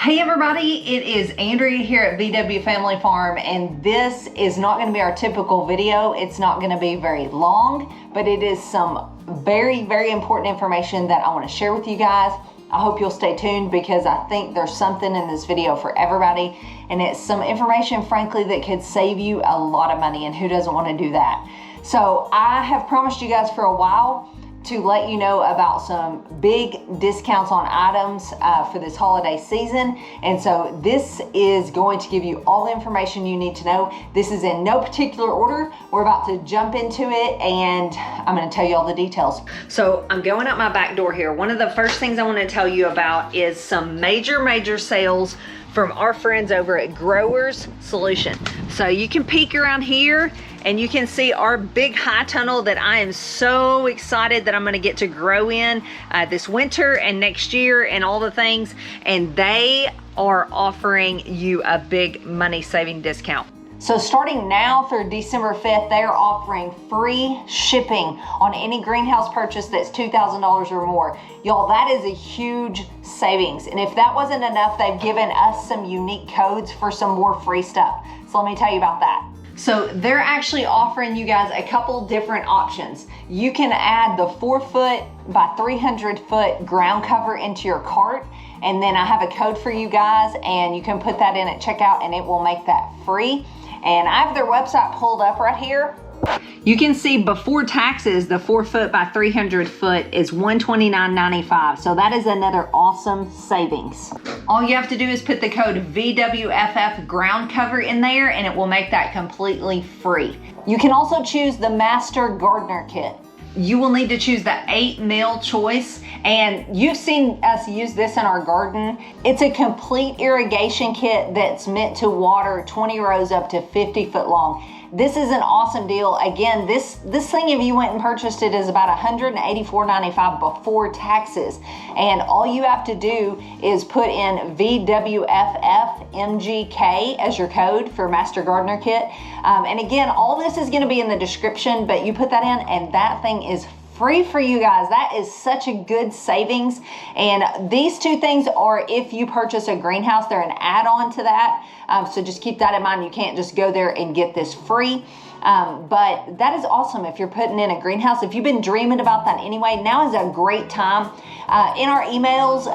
Hey everybody, it is Andrea here at VW Family Farm, and this is not going to be our typical video. It's not going to be very long, but it is some very, very important information that I want to share with you guys. I hope you'll stay tuned because I think there's something in this video for everybody, and it's some information, frankly, that could save you a lot of money, and who doesn't want to do that? So I have promised you guys for a while to let you know about some big discounts on items for this holiday season. And so this is going to give you all the information you need to know. This is in no particular order. We're about to jump into it and I'm gonna tell you all the details. So I'm going out my back door here. One of the first things I wanna tell you about is some major sales from our friends over at Growers Solution. So you can peek around here and you can see our big high tunnel that I am so excited that I'm gonna get to grow in this winter and next year and all the things. And they are offering you a big money saving discount. So starting now through December 5th, they are offering free shipping on any greenhouse purchase that's $2,000 or more. Y'all, that is a huge savings. And if that wasn't enough, they've given us some unique codes for some more free stuff. So let me tell you about that. So they're actually offering you guys a couple different options. You can add the 4-foot by 300-foot ground cover into your cart, and then I have a code for you guys, and you can put that in at checkout and it will make that free. And I have their website pulled up right here. You can see before taxes, the 4-foot by 300-foot is $129.95. So that is another awesome savings. All you have to do is put the code VWFF ground cover in there and it will make that completely free. You can also choose the Master Gardener Kit. You will need to choose the 8mm choice, and you've seen us use this in our garden. It's a complete irrigation kit that's meant to water 20 rows up to 50 foot long. This is an awesome deal. Again, this thing, if you went and purchased it, is about $184.95 before taxes. And all you have to do is put in vwffmgk as your code for Master Gardener Kit. And again, all this is gonna be in the description, but you put that in and that thing is free for you guys. That is such a good savings. And these two things are, if you purchase a greenhouse, they're an add-on to that. So just keep that in mind. You can't just go there and get this free. But that is awesome if you're putting in a greenhouse. If you've been dreaming about that anyway, now is a great time. In our emails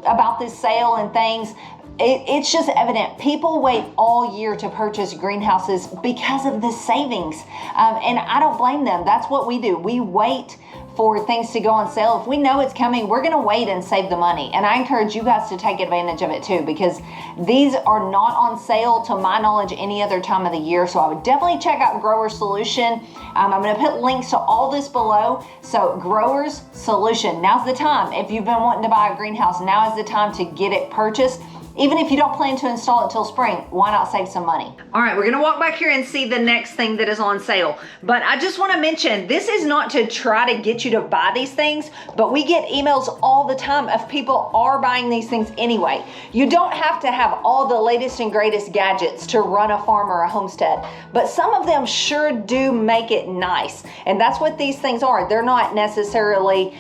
about this sale and things, it's just evident. People wait all year to purchase greenhouses because of the savings. And I don't blame them. That's what we do. We wait for things to go on sale. If we know it's coming, we're gonna wait and save the money. And I encourage you guys to take advantage of it too, because these are not on sale to my knowledge any other time of the year. So I would definitely check out Grower Solution. I'm gonna put links to all this below. So Growers Solution, now's the time. If you've been wanting to buy a greenhouse, now is the time to get it purchased. Even if you don't plan to install it till spring, why not save some money? All right, we're gonna walk back here and see the next thing that is on sale. But I just wanna mention, this is not to try to get you to buy these things, but we get emails all the time of people are buying these things anyway. You don't have to have all the latest and greatest gadgets to run a farm or a homestead, but some of them sure do make it nice. And that's what these things are. They're not necessarily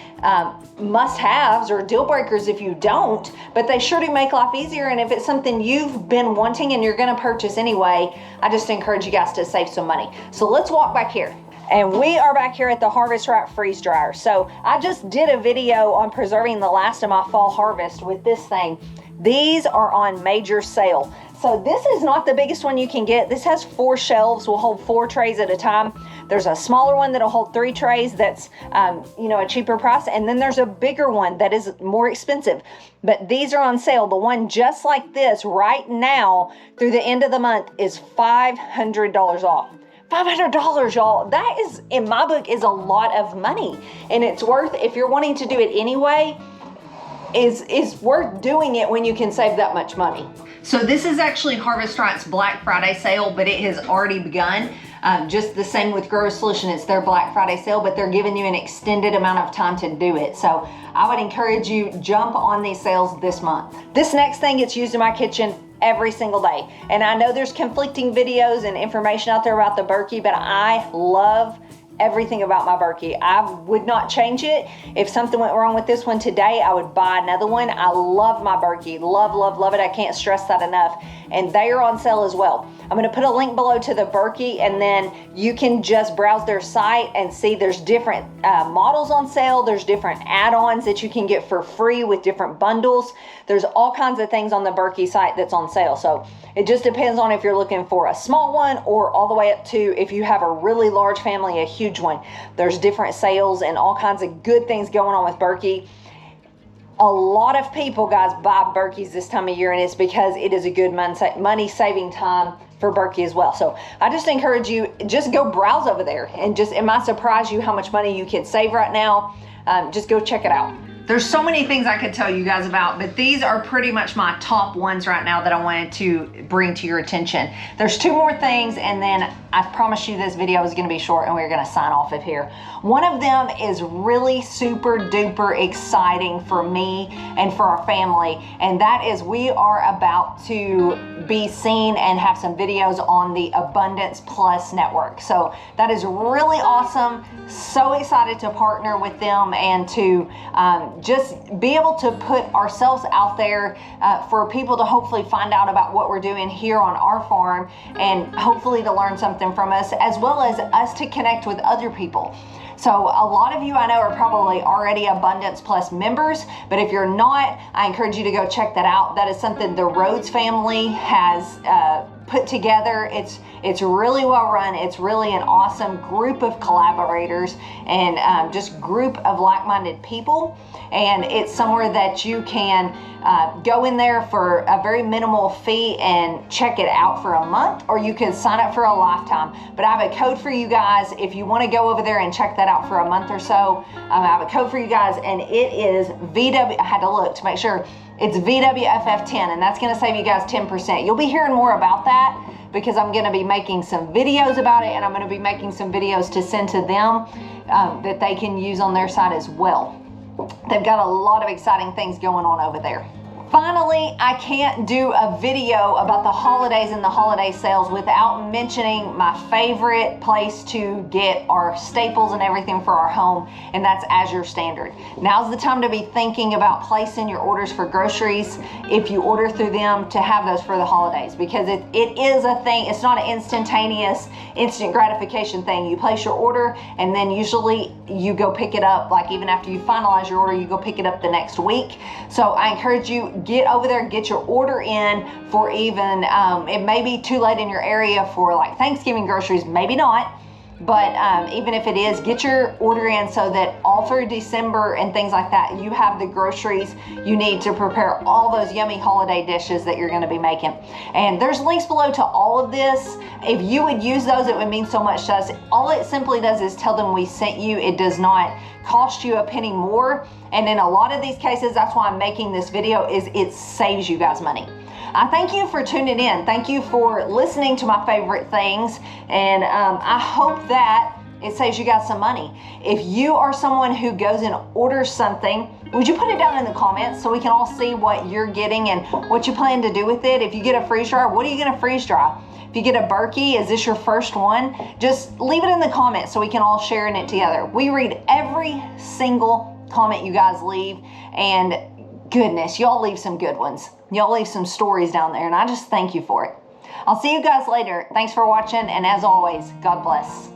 must-haves or deal breakers if you don't, but they sure do make life easier. And if it's something you've been wanting and you're gonna purchase anyway, I just encourage you guys to save some money. So let's walk back here. And we are back here at the Harvest Right freeze dryer. So I just did a video on preserving the last of my fall harvest with this thing. These are on major sale. So this is not the biggest one you can get. This has 4 shelves, will hold 4 trays at a time. There's a smaller one that'll hold 3 trays that's a cheaper price. And then there's a bigger one that is more expensive. But these are on sale. The one just like this right now through the end of the month is $500 off. $500, y'all. That is, in my book, is a lot of money. And it's worth, if you're wanting to do it anyway, is worth doing it when you can save that much money. So this is actually Harvest Right's Black Friday sale, but it has already begun. Just the same with Grower Solution, it's their Black Friday sale, but they're giving you an extended amount of time to do it. So I would encourage you, jump on these sales this month. This next thing gets used in my kitchen every single day. And I know there's conflicting videos and information out there about the Berkey, but I love everything about my Berkey. I would not change it. If something went wrong with this one today, I would buy another one. I love my Berkey. Love, love, love it. I can't stress that enough. And they are on sale as well. I'm going to put a link below to the Berkey, and then you can just browse their site and see there's different models on sale. There's different add-ons that you can get for free with different bundles. There's all kinds of things on the Berkey site that's on sale. So it just depends on if you're looking for a small one or all the way up to if you have a really large family, a huge one. There's different sales and all kinds of good things going on with Berkey. A lot of people, guys, buy Berkeys this time of year, and it's because it is a good money-saving time for Berkey as well. So I just encourage you, just go browse over there, and just, it might surprise you how much money you can save right now. Just go check it out. There's so many things I could tell you guys about, but these are pretty much my top ones right now that I wanted to bring to your attention. There's two more things, and then I promise you this video is going to be short and we're going to sign off of here. One of them is really super duper exciting for me and for our family, and that is we are about to be seen and have some videos on the Abundance Plus network. So that is really awesome. So excited to partner with them and to just be able to put ourselves out there for people to hopefully find out about what we're doing here on our farm, and hopefully to learn something from us, as well as us to connect with other people. So a lot of you I know are probably already Abundance Plus members, but if you're not, I encourage you to go check that out. That is something the Rhodes family has put together. It's really well run. It's really an awesome group of collaborators and just group of like-minded people. And it's somewhere that you can go in there for a very minimal fee and check it out for a month, or you can sign up for a lifetime. But I have a code for you guys if you want to go over there and check that out for a month or so. I have a code for you guys, and it is I had to look to make sure. It's VWFF10, and that's going to save you guys 10%. You'll be hearing more about that because I'm going to be making some videos about it, and I'm going to be making some videos to send to them that they can use on their side as well. They've got a lot of exciting things going on over there. Finally, I can't do a video about the holidays and the holiday sales without mentioning my favorite place to get our staples and everything for our home, and that's Azure Standard. Now's the time to be thinking about placing your orders for groceries, if you order through them, to have those for the holidays, because it is a thing. It's not an instantaneous, instant gratification thing. You place your order, and then usually you go pick it up, like even after you finalize your order, you go pick it up the next week. So I encourage you, get over there, get your order in for even, it may be too late in your area for like Thanksgiving groceries, maybe not, but even if it is, get your order in so that all through December and things like that, you have the groceries you need to prepare all those yummy holiday dishes that you're going to be making. And there's links below to all of this. If you would use those, it would mean so much to us. All it simply does is tell them we sent you. It does not cost you a penny more. And in a lot of these cases, that's why I'm making this video, is it saves you guys money. I thank you for tuning in. Thank you for listening to my favorite things. And I hope that it saves you guys some money. If you are someone who goes and orders something, would you put it down in the comments so we can all see what you're getting and what you plan to do with it? If you get a freeze dryer, what are you going to freeze dry? If you get a Berkey, is this your first one? Just leave it in the comments so we can all share in it together. We read every single comment you guys leave, and goodness, y'all leave some good ones. Y'all leave some stories down there, and I just thank you for it. I'll see you guys later. Thanks for watching, and as always, God bless.